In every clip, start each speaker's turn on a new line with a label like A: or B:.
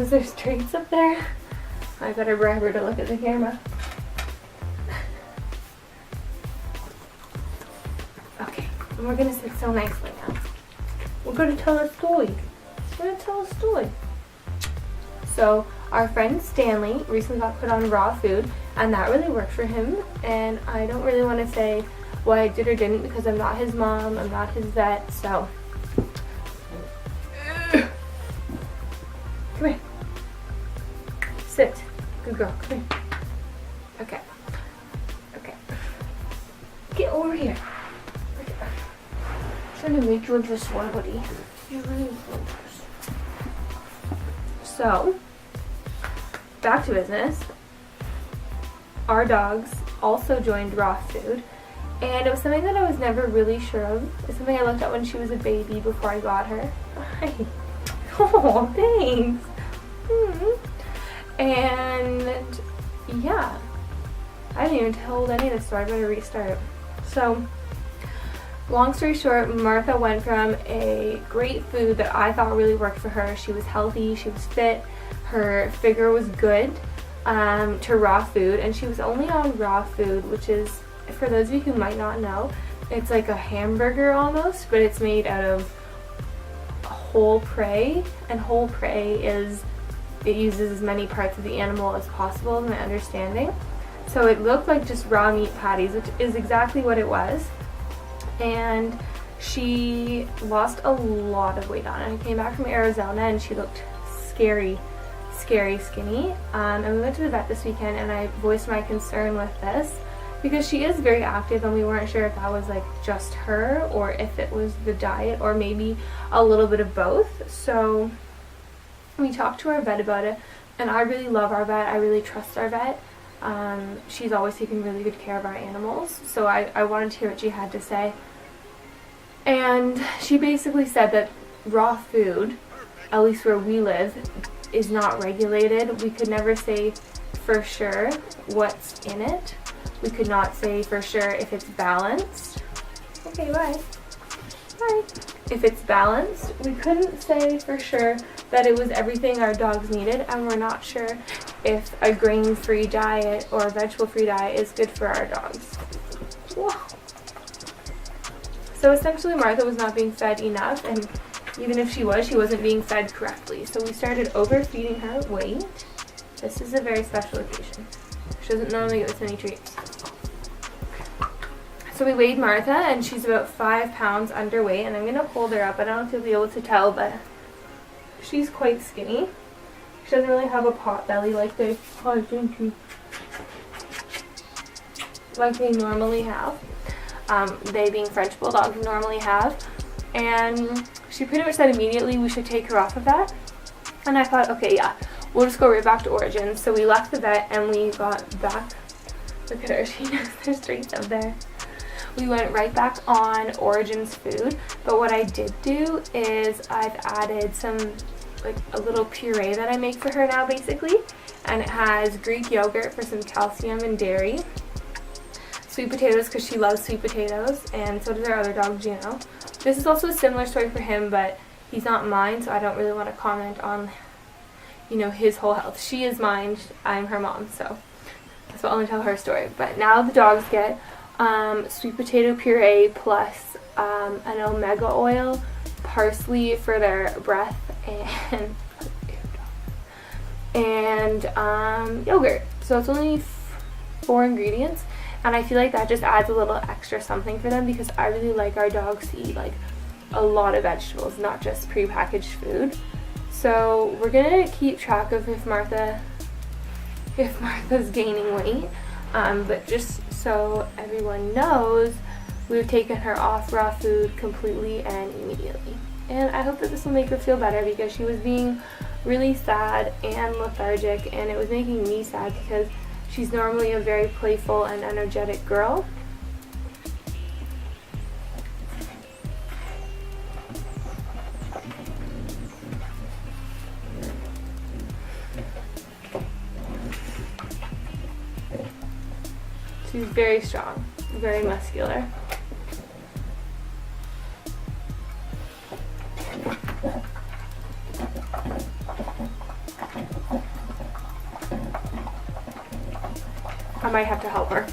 A: knows there's treats up there. I better bribe her to look at the camera. Okay, and we're gonna sit so nicely now. We're gonna tell a story. We're gonna tell a story. So our friend Stanley recently got put on raw food, and that really worked for him. And I don't really want to say what I did or didn't because I'm not his mom, I'm not his vet, so. Come here. Sit. Good girl. Come here. Okay. Okay. Get over here. Okay. I'm trying to make you into a celebrity. You're really gorgeous. So, back to business. Our dogs also joined raw food, and it was something that I was never really sure of. It's something I looked at when she was a baby before I got her. Hi. Oh, thanks. And yeah, I didn't even tell any of this story. I better restart. So, long story short, Martha went from a great food that I thought really worked for her. She was healthy, she was fit, her figure was good, to raw food. And she was only on raw food, which is, for those of you who might not know, it's like a hamburger almost, but it's made out of whole prey. And whole prey is, it uses as many parts of the animal as possible, in my understanding. So it looked like just raw meat patties, which is exactly what it was. And she lost a lot of weight on it. I came back from Arizona and she looked scary skinny. And we went to the vet this weekend, and I voiced my concern with this because she is very active, and we weren't sure if that was like just her or if it was the diet or maybe a little bit of both. So we talked to our vet about it, and I really love our vet. I really trust our vet. She's always taken really good care of our animals, so I wanted to hear what she had to say. And she basically said that raw food, at least where we live, is not regulated. We could never say for sure what's in it. We could not say for sure if it's balanced. Okay, bye. Bye. If it's balanced, we couldn't say for sure that it was everything our dogs needed, and we're not sure if a grain-free diet or a vegetable-free diet is good for our dogs. Whoa. So essentially Martha was not being fed enough, and even if she wasn't being fed correctly. So we started overfeeding her. Wait, this is a very special occasion. She doesn't normally get this many treats. So we weighed Martha, and she's about 5 pounds underweight, and I'm going to hold her up. I don't know if you'll be able to tell, but she's quite skinny. She doesn't really have a pot belly like they normally have. They being French bulldogs normally have. And she pretty much said immediately we should take her off of that. And I thought, okay, yeah, we'll just go right back to Origins. So we left the vet and we got back. Look at her, she knows there's treats up there. We went right back on Origins food. But what I did do is I've added some, like a little puree that I make for her now basically. And it has Greek yogurt for some calcium and dairy. Sweet potatoes because she loves sweet potatoes, and so does our other dog, Gino. This is also a similar story for him, but he's not mine, so I don't really want to comment on, you know, his whole health. She is mine, I'm her mom, so that's what I'm going to tell her story. But now the dogs get sweet potato puree plus an omega oil, parsley for their breath, and yogurt. So it's only 4 ingredients. And I feel like that just adds a little extra something for them, because I really like our dogs to eat like a lot of vegetables, not just prepackaged food. So we're gonna keep track of if Martha's gaining weight. But just so everyone knows, we've taken her off raw food completely and immediately. And I hope that this will make her feel better, because she was being really sad and lethargic, and it was making me sad because she's normally a very playful and energetic girl. She's very strong, very muscular. I might have to help her.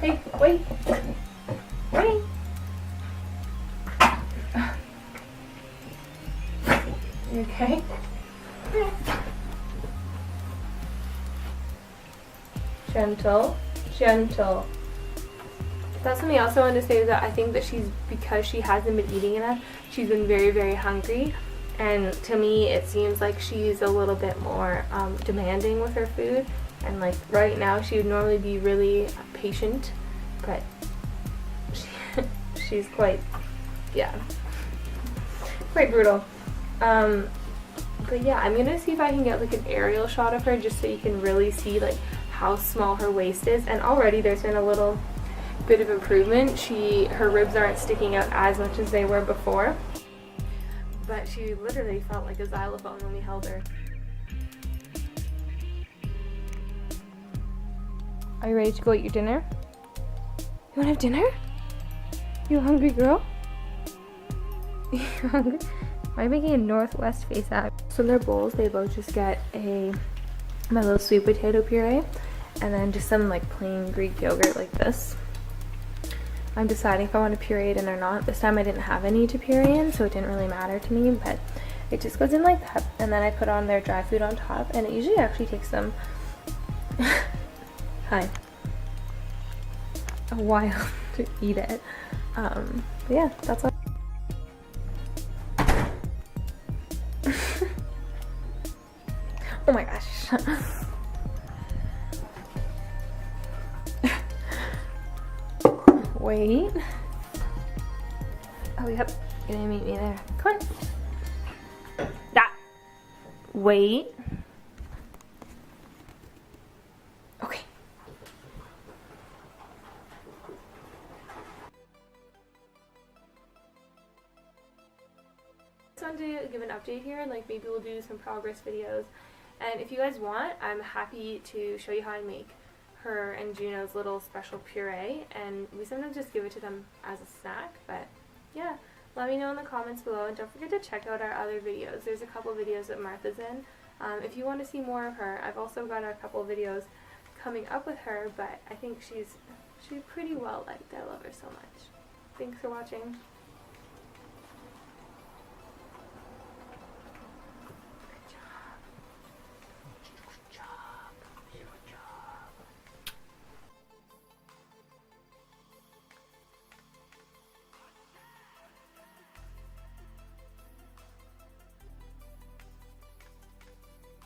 A: Hey, wait. Wait. You okay? Gentle, gentle. That's something else I wanted to say, is that I think that because she hasn't been eating enough, she's been very, very hungry. And to me, it seems like she's a little bit more demanding with her food. And like right now, she would normally be really patient, but she's quite, yeah, quite brutal. But yeah, I'm gonna see if I can get like an aerial shot of her, just so you can really see like how small her waist is. And already there's been a little bit of improvement. Her ribs aren't sticking out as much as they were before, but she literally felt like a xylophone when we held her. Are you ready to go eat your dinner? You wanna have dinner? You a hungry girl? You hungry? Why are you making a northwest face at? So in their bowls, they both just get my little sweet potato puree, and then just some like plain Greek yogurt like this. I'm deciding if I want to puree it in or not. This time I didn't have any to puree in, so it didn't really matter to me, but it just goes in like that. And then I put on their dry food on top, and it usually actually takes them hi, a while to eat it. But yeah, that's all. Oh my gosh. Wait. Oh, yep. You're gonna meet me there. Come on. That. Wait. Okay. Just wanted to give an update here, like maybe we'll do some progress videos. And if you guys want, I'm happy to show you how I make her and Juno's little special puree, and we sometimes just give it to them as a snack. But yeah, let me know in the comments below, and don't forget to check out our other videos. There's a couple videos that Martha's in. If you want to see more of her, I've also got a couple videos coming up with her, but I think she's pretty well liked. I love her so much. Thanks for watching.